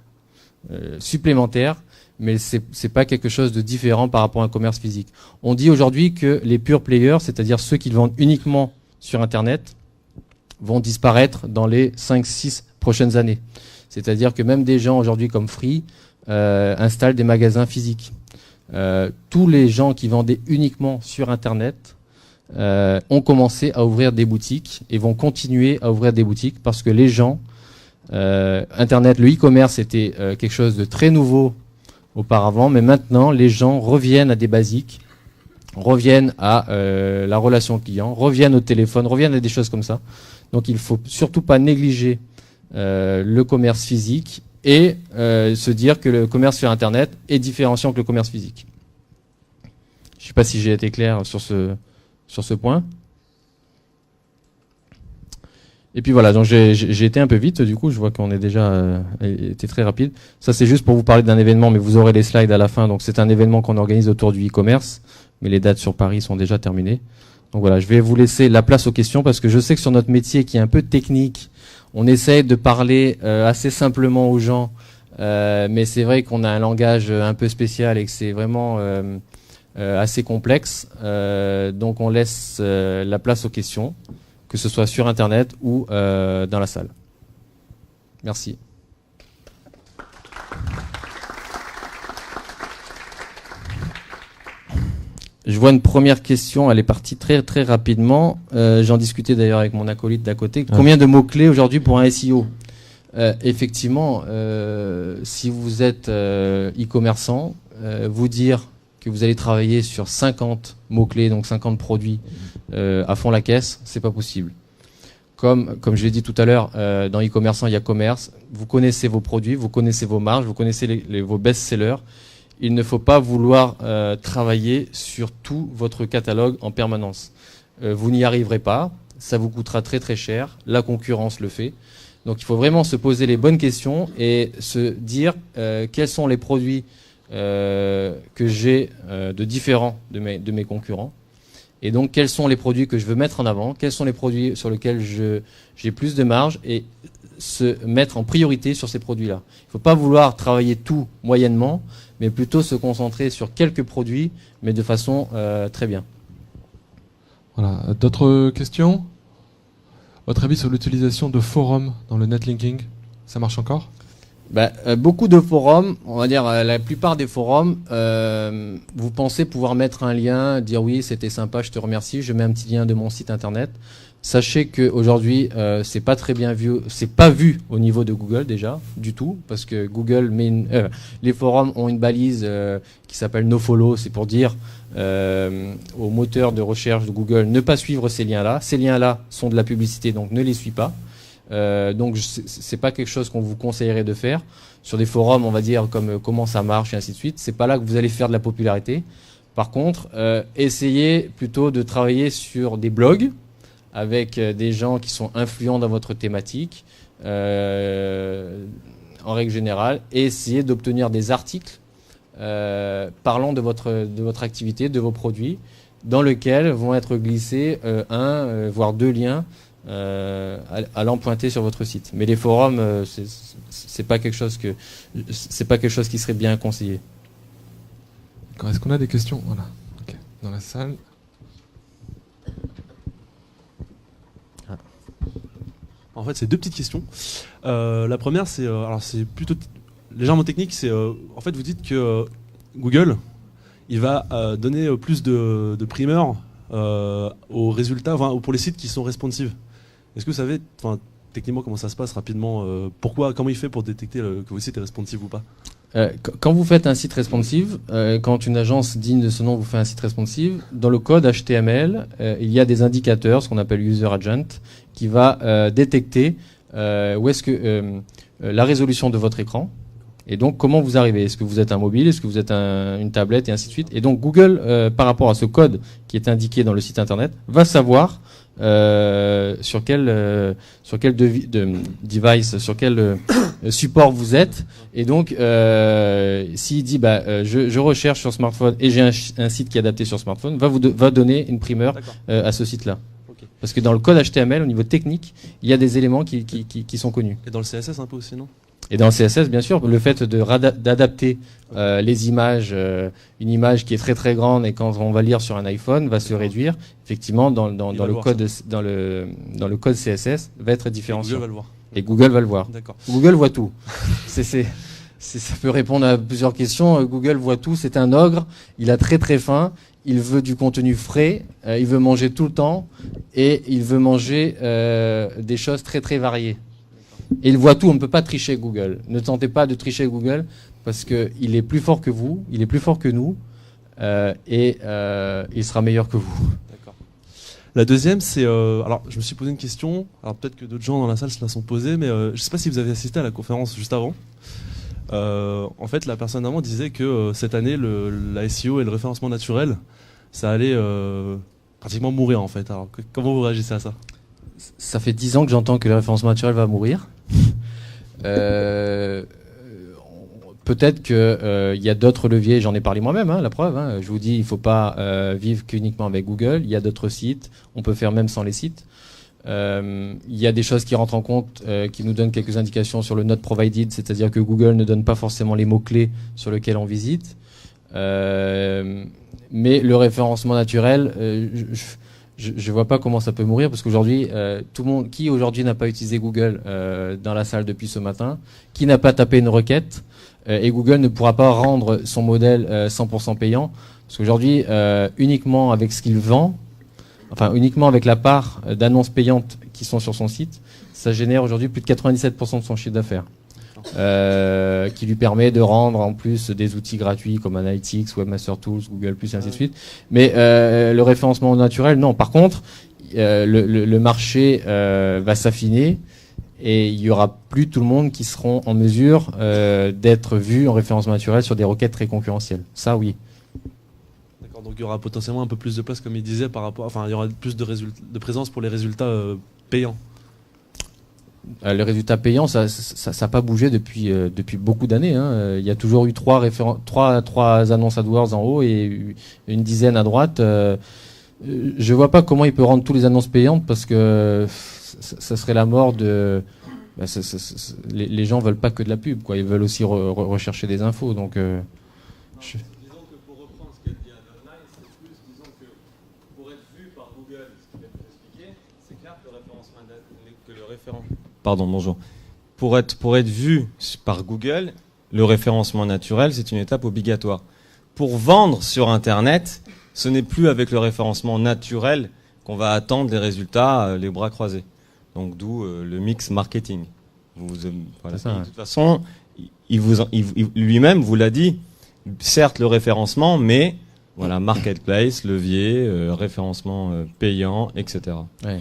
supplémentaire, mais c'est pas quelque chose de différent par rapport à un commerce physique. On dit aujourd'hui que les pure players, c'est-à-dire ceux qui vendent uniquement sur Internet, vont disparaître dans les 5-6 prochaines années. C'est-à-dire que même des gens aujourd'hui comme Free installent des magasins physiques. Tous les gens qui vendaient uniquement sur Internet ont commencé à ouvrir des boutiques et vont continuer à ouvrir des boutiques parce que les gens, Internet, le e-commerce était quelque chose de très nouveau auparavant, mais maintenant les gens reviennent à des basiques, reviennent à la relation client, reviennent au téléphone, reviennent à des choses comme ça. Donc il ne faut surtout pas négliger le commerce physique et se dire que le commerce sur Internet est différenciant que le commerce physique. Je ne sais pas si j'ai été clair sur ce point. Et puis voilà, donc j'ai été un peu vite, du coup, je vois qu'on est déjà été très rapide. Ça, c'est juste pour vous parler d'un événement, mais vous aurez les slides à la fin. Donc c'est un événement qu'on organise autour du e-commerce, mais les dates sur Paris sont déjà terminées. Donc voilà, je vais vous laisser la place aux questions parce que je sais que sur notre métier qui est un peu technique, on essaye de parler assez simplement aux gens, mais c'est vrai qu'on a un langage un peu spécial et que c'est vraiment assez complexe. Donc on laisse la place aux questions, que ce soit sur Internet ou dans la salle. Merci. Je vois une première question, elle est partie très très rapidement. J'en discutais d'ailleurs avec mon acolyte d'à côté. Combien de mots-clés aujourd'hui pour un SEO ? Effectivement, si vous êtes e-commerçant, vous dire que vous allez travailler sur 50 mots-clés, donc 50 produits à fond la caisse, c'est pas possible. Comme je l'ai dit tout à l'heure, dans e-commerçant, il y a commerce. Vous connaissez vos produits, vous connaissez vos marges, vous connaissez vos best-sellers. Il ne faut pas vouloir travailler sur tout votre catalogue en permanence. Vous n'y arriverez pas, ça vous coûtera très très cher, la concurrence le fait. Donc il faut vraiment se poser les bonnes questions et se dire quels sont les produits que j'ai de différents de mes concurrents. Et donc quels sont les produits que je veux mettre en avant, quels sont les produits sur lesquels j'ai plus de marge et se mettre en priorité sur ces produits-là. Il ne faut pas vouloir travailler tout moyennement, mais plutôt se concentrer sur quelques produits, mais de façon très bien. Voilà. D'autres questions ? Votre avis sur l'utilisation de forums dans le netlinking ? Ça marche encore ? Beaucoup de forums, on va dire la plupart des forums, vous pensez pouvoir mettre un lien, dire oui, c'était sympa, je te remercie, je mets un petit lien de mon site internet. Sachez qu'aujourd'hui, c'est pas très bien vu, c'est pas vu au niveau de Google déjà, du tout, parce que Google les forums ont une balise qui s'appelle nofollow, c'est pour dire au moteur de recherche de Google ne pas suivre ces liens-là. Ces liens-là sont de la publicité, donc ne les suis pas. Donc c'est pas quelque chose qu'on vous conseillerait de faire. Sur des forums, on va dire comme comment ça marche et ainsi de suite, c'est pas là que vous allez faire de la popularité. Par contre, essayez plutôt de travailler sur des blogs avec des gens qui sont influents dans votre thématique, en règle générale, et essayez d'obtenir des articles parlant de votre activité, de vos produits, dans lesquels vont être glissés voire deux liens allant pointer sur votre site. Mais les forums, c'est pas quelque chose qui serait bien conseillé. Est-ce qu'on a des questions ? Voilà. Okay. Dans la salle. En fait, c'est deux petites questions. La première, c'est plutôt légèrement technique. C'est en fait, vous dites que Google, il va donner plus de primeurs aux résultats, enfin, pour les sites qui sont responsives. Est-ce que vous savez, enfin, techniquement comment ça se passe rapidement, comment il fait pour détecter que votre site est responsive ou pas? Quand vous faites un site responsive, quand une agence digne de ce nom vous fait un site responsive, dans le code HTML, il y a des indicateurs, ce qu'on appelle user agent, qui va détecter où est-ce que la résolution de votre écran. Et donc, comment vous arrivez? Est-ce que vous êtes un mobile? Est-ce que vous êtes une tablette? Et ainsi de suite. Et donc, Google, par rapport à ce code qui est indiqué dans le site internet, va savoir sur quel device, sur quel support vous êtes. Et donc, s'il dit, je recherche sur smartphone et j'ai un site qui est adapté sur smartphone, va donner une primeur à ce site-là. Okay. Parce que dans le code HTML, au niveau technique, il y a des éléments qui sont connus. Et dans le CSS un peu aussi, non? Et dans le CSS, bien sûr, le fait d'adapter les images, une image qui est très très grande et quand on va lire sur un iPhone va se réduire. Effectivement, dans le code CSS va être différencié. Google va le voir. Et Google va le voir. D'accord. Google voit tout. Ça peut répondre à plusieurs questions. Google voit tout. C'est un ogre. Il a très très faim. Il veut du contenu frais. Il veut manger tout le temps et il veut manger des choses très très variées. Et il voit tout, on ne peut pas tricher Google. Ne tentez pas de tricher Google parce qu'il est plus fort que vous, il est plus fort que nous et il sera meilleur que vous. D'accord. La deuxième, c'est... alors, je me suis posé une question, alors peut-être que d'autres gens dans la salle se la sont posées, mais je ne sais pas si vous avez assisté à la conférence juste avant. En fait, la personne avant disait que cette année, la SEO et le référencement naturel, ça allait pratiquement mourir en fait. Alors, comment vous réagissez à ça? Ça fait 10 ans que j'entends que le référencement naturel va mourir. Peut-être qu'il y a d'autres leviers, j'en ai parlé moi-même, la preuve. Je vous dis, il ne faut pas vivre qu'uniquement avec Google. Il y a d'autres sites, on peut faire même sans les sites. Il y a des choses qui rentrent en compte, qui nous donnent quelques indications sur le not provided, c'est-à-dire que Google ne donne pas forcément les mots-clés sur lesquels on visite. Mais le référencement naturel, je vois pas comment ça peut mourir parce qu'aujourd'hui, tout le monde, qui aujourd'hui n'a pas utilisé Google dans la salle depuis ce matin, qui n'a pas tapé une requête, et Google ne pourra pas rendre son modèle 100% payant parce qu'aujourd'hui, uniquement avec ce qu'il vend, enfin uniquement avec la part d'annonces payantes qui sont sur son site, ça génère aujourd'hui plus de 97% de son chiffre d'affaires. Qui lui permet de rendre en plus des outils gratuits comme Analytics, Webmaster Tools, Google+, et ainsi de suite. Mais le référencement naturel, non. Par contre, le marché va s'affiner et il y aura plus tout le monde qui seront en mesure d'être vus en référencement naturel sur des requêtes très concurrentielles. Ça, oui. D'accord, donc il y aura potentiellement un peu plus de place, comme il disait, par rapport, enfin, il y aura plus de présence pour les résultats payants. Les résultats payants, ça n'a pas bougé depuis beaucoup d'années. Il y a toujours eu trois annonces AdWords en haut et une dizaine à droite. Je vois pas comment il peut rendre tous les annonces payantes parce que ça serait la mort de. Les gens veulent pas que de la pub, quoi. Ils veulent aussi rechercher des infos. Donc. Disons que pour reprendre ce qu'a dit Adonai, c'est plus, disons que pour être vu par Google, ce qu'il vient de vous expliquer, c'est clair que le référent. Pardon, bonjour. Pour être vu par Google, le référencement naturel, c'est une étape obligatoire. Pour vendre sur Internet, ce n'est plus avec le référencement naturel qu'on va attendre les résultats les bras croisés. Donc d'où le mix marketing. Voilà. Ça, de toute façon, lui-même vous l'a dit, certes le référencement, mais voilà, marketplace, levier, référencement payant, etc. Ouais.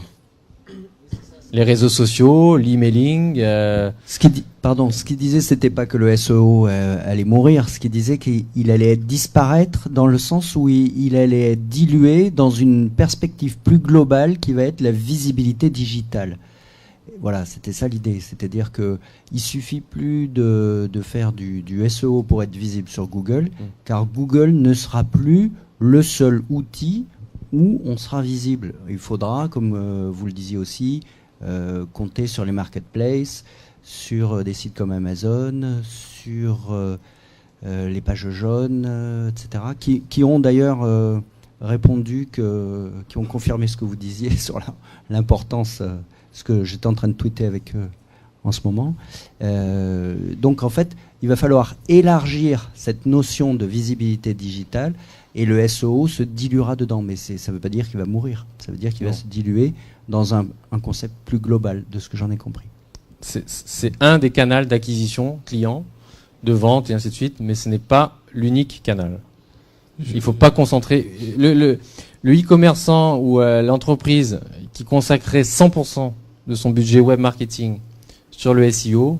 Les réseaux sociaux, l'emailing. Ce qu'il disait, c'était pas que le SEO allait mourir. Ce qu'il disait qu'il allait disparaître dans le sens où il allait être dilué dans une perspective plus globale qui va être la visibilité digitale. Voilà, c'était ça l'idée. C'est-à-dire que il suffit plus de faire du SEO pour être visible sur Google, car Google ne sera plus le seul outil où on sera visible. Il faudra, comme vous le disiez aussi, compter sur les marketplaces, sur des sites comme Amazon, sur les pages jaunes, etc., qui ont d'ailleurs répondu, qui ont confirmé ce que vous disiez sur l'importance, ce que j'étais en train de tweeter avec eux en ce moment. Donc en fait, il va falloir élargir cette notion de visibilité digitale et le SEO se diluera dedans. Mais ça ne veut pas dire qu'il va mourir. Ça veut dire qu'il va se diluer dans un concept plus global, de ce que j'en ai compris. C'est un des canaux d'acquisition client, de vente et ainsi de suite, mais ce n'est pas l'unique canal. Il ne faut pas concentrer... Le e-commerçant ou l'entreprise qui consacrerait 100% de son budget web marketing sur le SEO,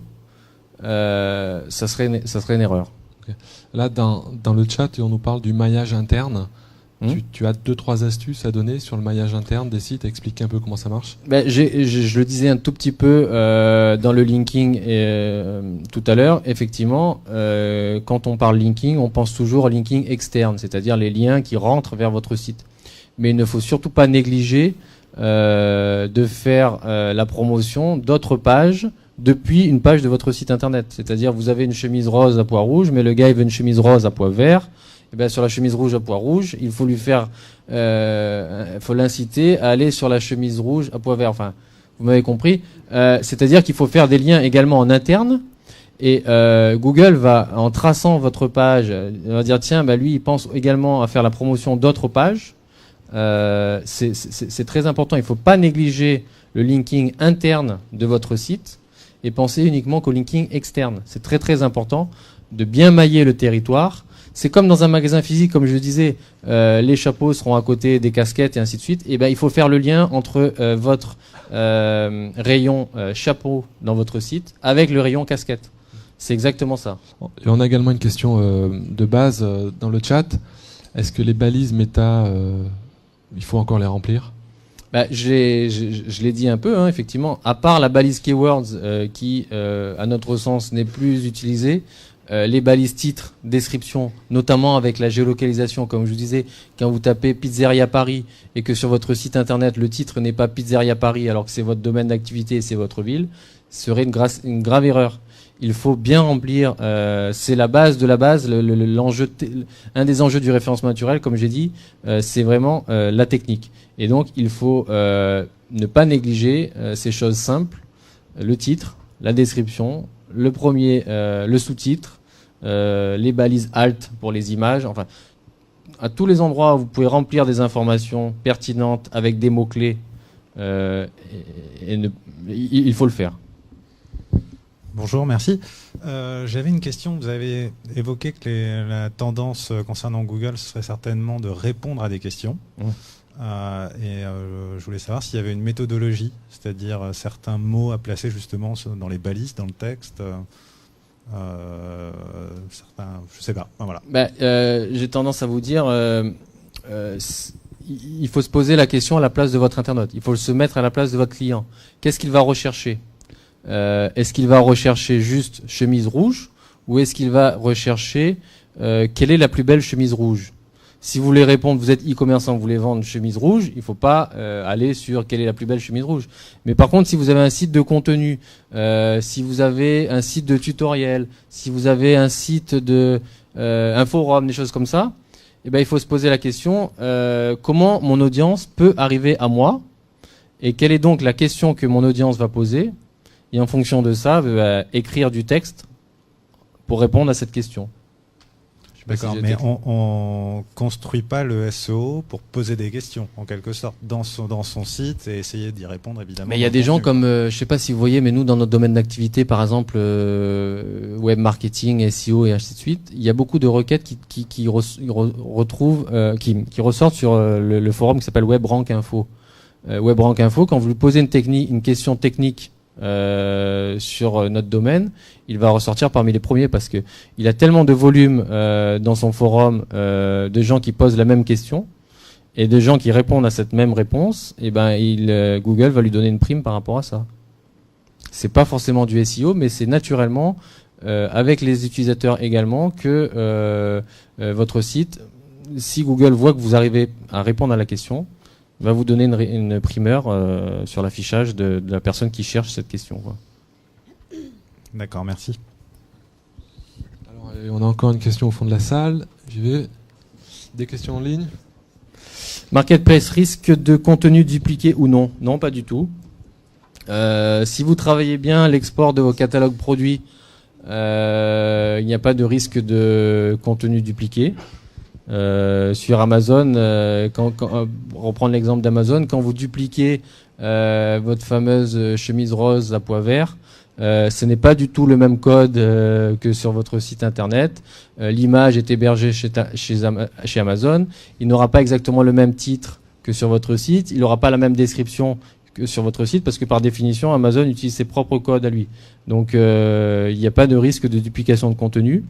ça serait une erreur. Okay. Là, dans le chat, on nous parle du maillage interne. Tu as 2-3 astuces à donner sur le maillage interne des sites, expliquer un peu comment ça marche. Je le disais un tout petit peu dans le linking tout à l'heure. Effectivement, quand on parle linking, on pense toujours au linking externe, c'est-à-dire les liens qui rentrent vers votre site. Mais il ne faut surtout pas négliger de faire la promotion d'autres pages depuis une page de votre site internet. C'est-à-dire, vous avez une chemise rose à pois rouge, mais le gars il veut une chemise rose à pois vert. Et bien, sur la chemise rouge à pois rouge, il faut lui faire, faut l'inciter à aller sur la chemise rouge à pois vert. Enfin, vous m'avez compris. C'est-à-dire qu'il faut faire des liens également en interne. Et Google va, en traçant votre page, va dire tiens, lui, il pense également à faire la promotion d'autres pages. C'est très important. Il ne faut pas négliger le linking interne de votre site et penser uniquement qu'au linking externe. C'est très très important de bien mailler le territoire. C'est comme dans un magasin physique, comme je le disais, les chapeaux seront à côté des casquettes et ainsi de suite. Et ben, il faut faire le lien entre votre rayon chapeau dans votre site avec le rayon casquette. C'est exactement ça. Et on a également une question de base dans le chat. Est-ce que les balises méta, il faut encore les remplir ? Je l'ai dit un peu, hein, effectivement. À part la balise keywords qui, à notre sens, n'est plus utilisée, les balises titres, description, notamment avec la géolocalisation, comme je vous disais, quand vous tapez Pizzeria Paris et que sur votre site internet le titre n'est pas Pizzeria Paris alors que c'est votre domaine d'activité et c'est votre ville, ce serait une grave erreur. Il faut bien remplir, c'est la base de la base, l'enjeu, un des enjeux du référencement naturel, comme j'ai dit, c'est vraiment la technique. Et donc il faut ne pas négliger ces choses simples, le titre, la description, le premier, le sous-titre, les balises alt pour les images, enfin, à tous les endroits où vous pouvez remplir des informations pertinentes avec des mots-clés, il faut le faire. Bonjour, merci. J'avais une question. Vous avez évoqué que la tendance concernant Google serait certainement de répondre à des questions. Je voulais savoir s'il y avait une méthodologie, c'est-à-dire certains mots à placer justement dans les balises, dans le texte. Certains, je sais pas. Voilà. J'ai tendance à vous dire, il faut se poser la question à la place de votre internaute. Il faut se mettre à la place de votre client. Qu'est-ce qu'il va rechercher ? Est-ce qu'il va rechercher juste chemise rouge ou est-ce qu'il va rechercher quelle est la plus belle chemise rouge ? Si vous voulez répondre, vous êtes e-commerçant, vous voulez vendre chemise rouge, il ne faut pas aller sur quelle est la plus belle chemise rouge. Mais par contre, si vous avez un site de contenu, si vous avez un site de tutoriel, si vous avez un site de un forum, des choses comme ça, eh ben, il faut se poser la question comment mon audience peut arriver à moi et quelle est donc la question que mon audience va poser. Et en fonction de ça, écrire du texte pour répondre à cette question. D'accord, mais on construit pas le SEO pour poser des questions, en quelque sorte, dans son site et essayer d'y répondre, évidemment. Mais il y a des gens comme, je sais pas si vous voyez, mais nous, dans notre domaine d'activité, par exemple, web marketing, SEO et ainsi de suite, il y a beaucoup de requêtes qui ressortent sur le forum qui s'appelle WebRank Info. WebRank Info, quand vous lui posez une question technique sur notre domaine, il va ressortir parmi les premiers parce que il a tellement de volume dans son forum de gens qui posent la même question et de gens qui répondent à cette même réponse. Et ben Google va lui donner une prime par rapport à ça. C'est pas forcément du SEO, mais c'est naturellement avec les utilisateurs également que votre site, si Google voit que vous arrivez à répondre à la question, va vous donner une primeur sur l'affichage de la personne qui cherche cette question, quoi. D'accord, merci. Alors, on a encore une question au fond de la salle. J'y vais. Des questions en ligne ? Marketplace risque de contenu dupliqué ou non ? Non, pas du tout. Si vous travaillez bien l'export de vos catalogues produits, il n'y a pas de risque de contenu dupliqué. Sur Amazon, reprendre l'exemple d'Amazon, quand vous dupliquez votre fameuse chemise rose à pois vert, ce n'est pas du tout le même code que sur votre site internet. L'image est hébergée chez Amazon. Il n'aura pas exactement le même titre que sur votre site. Il n'aura pas la même description que sur votre site parce que par définition, Amazon utilise ses propres codes à lui. Donc, il n'y a pas de risque de duplication de contenu.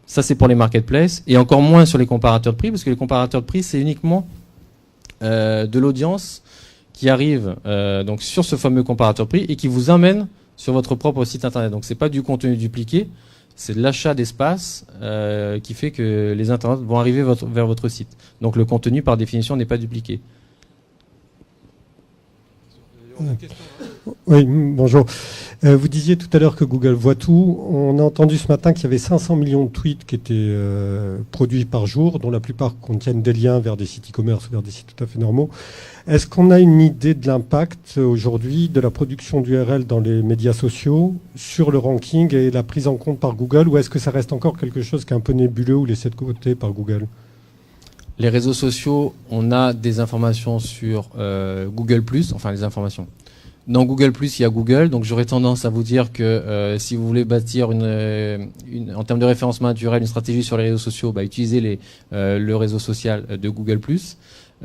Ça, c'est pour les marketplaces et encore moins sur les comparateurs de prix parce que les comparateurs de prix, c'est uniquement de l'audience qui arrive donc sur ce fameux comparateur de prix et qui vous amène sur votre propre site internet. Donc c'est pas du contenu dupliqué, c'est de l'achat d'espace qui fait que les internautes vont arriver vers votre site. Donc le contenu par définition n'est pas dupliqué. Oui, bonjour. Vous disiez tout à l'heure que Google voit tout. On a entendu ce matin qu'il y avait 500 millions de tweets qui étaient produits par jour, dont la plupart contiennent des liens vers des sites e-commerce ou vers des sites tout à fait normaux. Est-ce qu'on a une idée de l'impact aujourd'hui de la production d'URL dans les médias sociaux sur le ranking et la prise en compte par Google, ou est-ce que ça reste encore quelque chose qui est un peu nébuleux ou laissé de côté par Google ? Les réseaux sociaux, on a des informations sur Google+, enfin les informations. Dans Google+, il y a Google, donc j'aurais tendance à vous dire que si vous voulez bâtir en termes de référencement naturel, une stratégie sur les réseaux sociaux, utilisez le réseau social de Google+.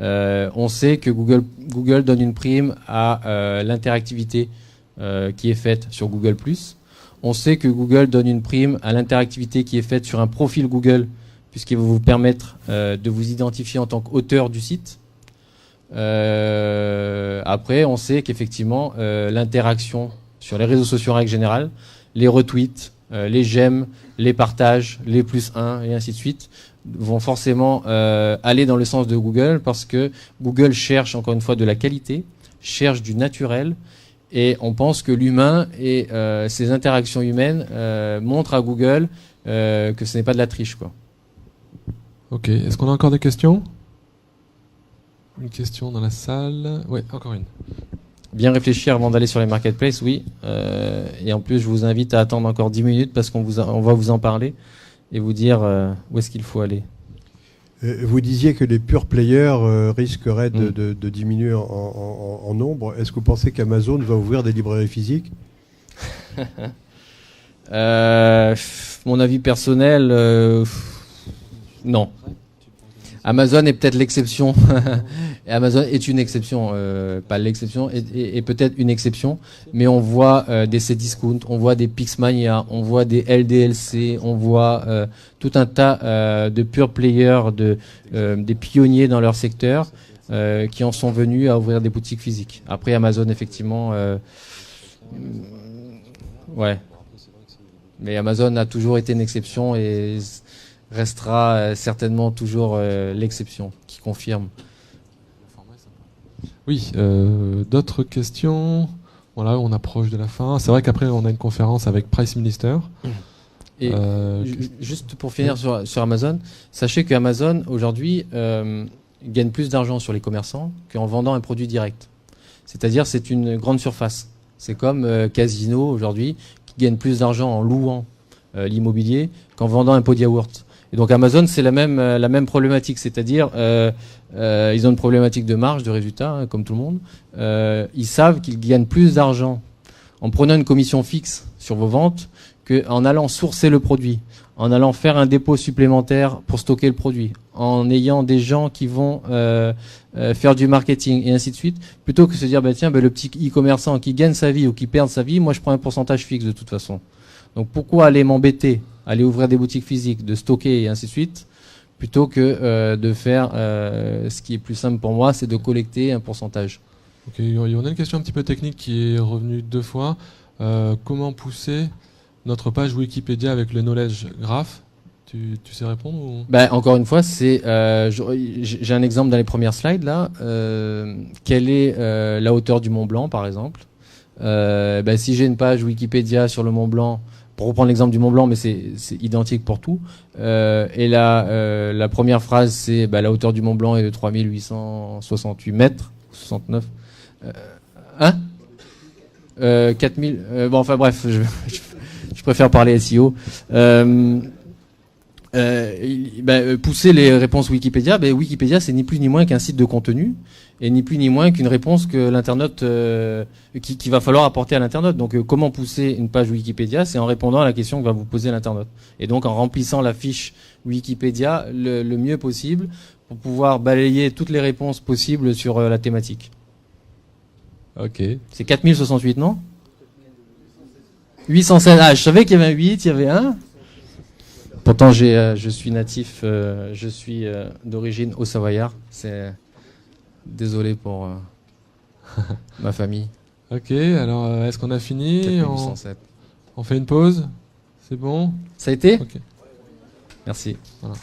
On sait que Google donne une prime à l'interactivité qui est faite sur Google+. On sait que Google donne une prime à l'interactivité qui est faite sur un profil Google, puisqu'il va vous permettre de vous identifier en tant qu'auteur du site. Après, on sait qu'effectivement, l'interaction sur les réseaux sociaux en règle générale, les retweets, les j'aime, les partages, les +1 et ainsi de suite, vont forcément aller dans le sens de Google parce que Google cherche encore une fois de la qualité, cherche du naturel et on pense que l'humain et ces interactions humaines montrent à Google que ce n'est pas de la triche, quoi. Ok, est-ce qu'on a encore des questions ? Une question dans la salle. Oui, encore une. Bien réfléchir avant d'aller sur les marketplaces, oui. Et en plus, je vous invite à attendre encore 10 minutes parce on va vous en parler et vous dire où est-ce qu'il faut aller. Vous disiez que les pure players risqueraient de diminuer en nombre. Est-ce que vous pensez qu'Amazon va ouvrir des librairies physiques ? Mon avis personnel, non. Amazon est peut-être l'exception. Et Amazon est une exception, pas l'exception, et peut-être une exception. Mais on voit des Cdiscount, on voit des Pixmania, on voit des LDLC, on voit tout un tas de pure players, des pionniers dans leur secteur, qui en sont venus à ouvrir des boutiques physiques. Après Amazon, effectivement, ouais. Mais Amazon a toujours été une exception et restera certainement toujours l'exception qui confirme. Oui, d'autres questions ? Voilà, on approche de la fin. C'est vrai qu'après, on a une conférence avec Price Minister. Et juste pour finir sur Amazon, sachez qu'Amazon, aujourd'hui, gagne plus d'argent sur les commerçants qu'en vendant un produit direct. C'est-à-dire, c'est une grande surface. C'est comme Casino, aujourd'hui, qui gagne plus d'argent en louant l'immobilier qu'en vendant un pot de yaourt. Et donc Amazon, c'est la même problématique, c'est-à-dire ils ont une problématique de marge, de résultat, hein, comme tout le monde. Ils savent qu'ils gagnent plus d'argent en prenant une commission fixe sur vos ventes qu'en allant sourcer le produit, en allant faire un dépôt supplémentaire pour stocker le produit, en ayant des gens qui vont faire du marketing et ainsi de suite, plutôt que de se dire le petit e-commerçant qui gagne sa vie ou qui perd sa vie, moi je prends un pourcentage fixe de toute façon. Donc pourquoi aller m'embêter, aller ouvrir des boutiques physiques, de stocker et ainsi de suite, plutôt que de faire ce qui est plus simple pour moi, c'est de collecter un pourcentage. Ok, on a une question un petit peu technique qui est revenue 2 fois. Comment pousser notre page Wikipédia avec le knowledge graph ? Tu sais répondre ou... Encore une fois, j'ai un exemple dans les premières slides là. Quelle est la hauteur du Mont Blanc, par exemple ? Si j'ai une page Wikipédia sur le Mont Blanc, pour reprendre l'exemple du Mont Blanc, mais c'est identique pour tout. Et la première phrase, c'est la hauteur du Mont Blanc est de 3868 mètres, 69. 4000. Bon, enfin bref, je préfère parler SEO. Pousser les réponses Wikipédia, Wikipédia c'est ni plus ni moins qu'un site de contenu et ni plus ni moins qu'une réponse que l'internaute qui va falloir apporter à l'internaute. Donc comment pousser une page Wikipédia, c'est en répondant à la question que va vous poser l'internaute et donc en remplissant la fiche Wikipédia le mieux possible pour pouvoir balayer toutes les réponses possibles sur la thématique. Ok. C'est 4068, non? 816. Ah, je savais qu'il y avait un 8, il y avait un. Pourtant, je suis natif, je suis d'origine haut-savoyard. Désolé pour ma famille. Ok, alors est-ce qu'on a fini? 4807. On fait une pause? C'est bon? Ça a été? Ok. Merci. Voilà.